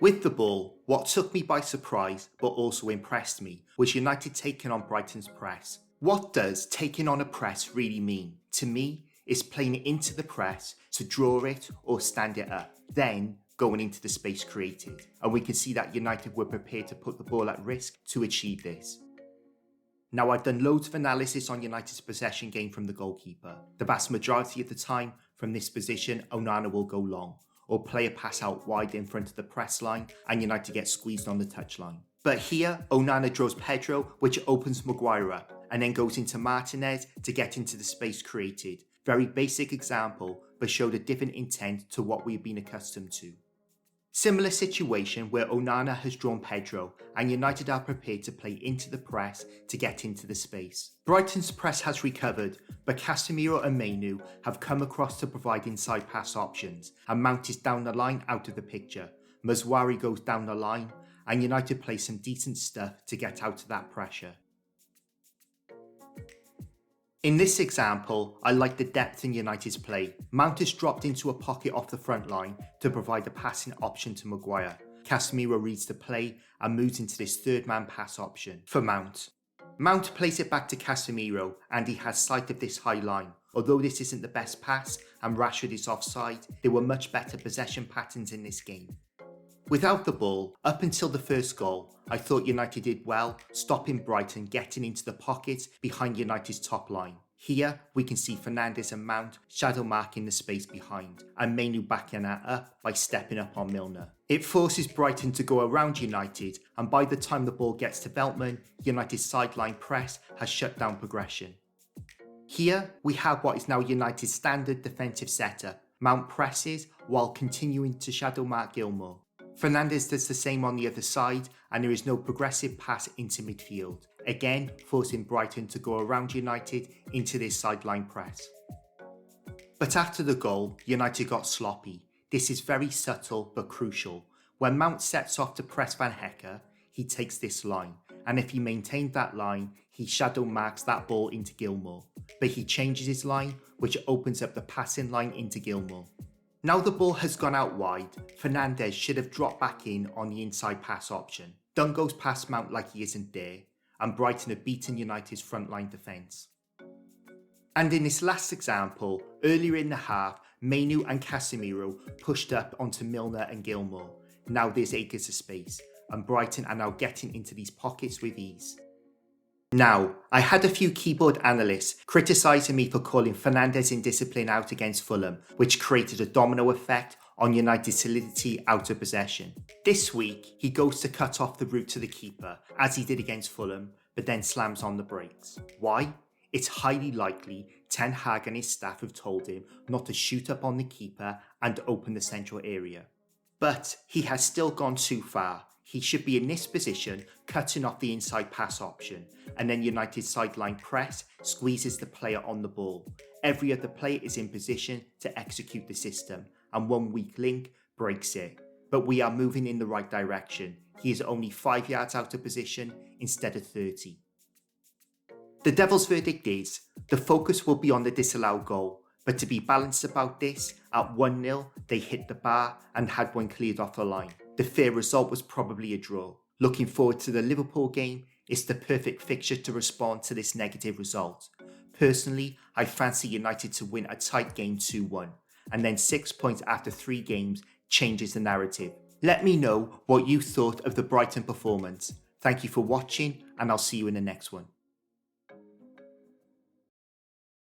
With the ball, what took me by surprise but also impressed me was United taking on Brighton's press. What does taking on a press really mean? To me, it's playing it into the press to draw it or stand it up, then going into the space created. And we can see that United were prepared to put the ball at risk to achieve this. Now, I've done loads of analysis on United's possession game from the goalkeeper. The vast majority of the time, from this position, Onana will go long, or play a pass out wide in front of the press line, and United get squeezed on the touchline. But here, Onana draws Pedro, which opens Maguire up, and then goes into Martinez to get into the space created. Very basic example, but showed a different intent to what we've been accustomed to. Similar situation where Onana has drawn Pedro and United are prepared to play into the press to get into the space. Brighton's press has recovered, but Casemiro and Mainu have come across to provide inside pass options, and Mount is down the line out of the picture. Mazwari goes down the line and United play some decent stuff to get out of that pressure. In this example, I like the depth in United's play. Mount is dropped into a pocket off the front line to provide a passing option to Maguire. Casemiro reads the play and moves into this third man pass option for Mount. Mount plays it back to Casemiro and he has sight of this high line. Although this isn't the best pass and Rashford is offside, there were much better possession patterns in this game. Without the ball, up until the first goal, I thought United did well, stopping Brighton getting into the pockets behind United's top line. Here, we can see Fernandes and Mount shadow marking the space behind, and Mainu backing that up by stepping up on Milner. It forces Brighton to go around United, and by the time the ball gets to Veltman, United's sideline press has shut down progression. Here, we have what is now United's standard defensive setup. Mount presses while continuing to shadow mark Gilmour. Fernandes does the same on the other side, and there is no progressive pass into midfield, again forcing Brighton to go around United into this sideline press. But after the goal, United got sloppy. This is very subtle but crucial. When Mount sets off to press Van Hecke, he takes this line, and if he maintained that line, he shadow marks that ball into Gilmour. But he changes his line, which opens up the passing line into Gilmour. Now the ball has gone out wide, Fernandes should have dropped back in on the inside pass option. Dunn goes past Mount like he isn't there, and Brighton have beaten United's frontline defence. And in this last example, earlier in the half, Mainu and Casemiro pushed up onto Milner and Gilmour. Now there's acres of space, and Brighton are now getting into these pockets with ease. Now, I had a few keyboard analysts criticising me for calling Fernandes indiscipline out against Fulham, which created a domino effect on United's solidity out of possession. This week, he goes to cut off the route to the keeper, as he did against Fulham, but then slams on the brakes. Why? It's highly likely Ten Hag and his staff have told him not to shoot up on the keeper and open the central area. But he has still gone too far. He should be in this position, cutting off the inside pass option, and then United's sideline press squeezes the player on the ball. Every other player is in position to execute the system, and one weak link breaks it. But we are moving in the right direction. He is only 5 yards out of position instead of 30. The Devils' verdict is, the focus will be on the disallowed goal, but to be balanced about this, at 1-0 they hit the bar and had one cleared off the line. The fair result was probably a draw. Looking forward to the Liverpool game, it's the perfect fixture to respond to this negative result. Personally, I fancy United to win a tight game 2-1, and then 6 points after 3 games changes the narrative. Let me know what you thought of the Brighton performance. Thank you for watching, and I'll see you in the next one.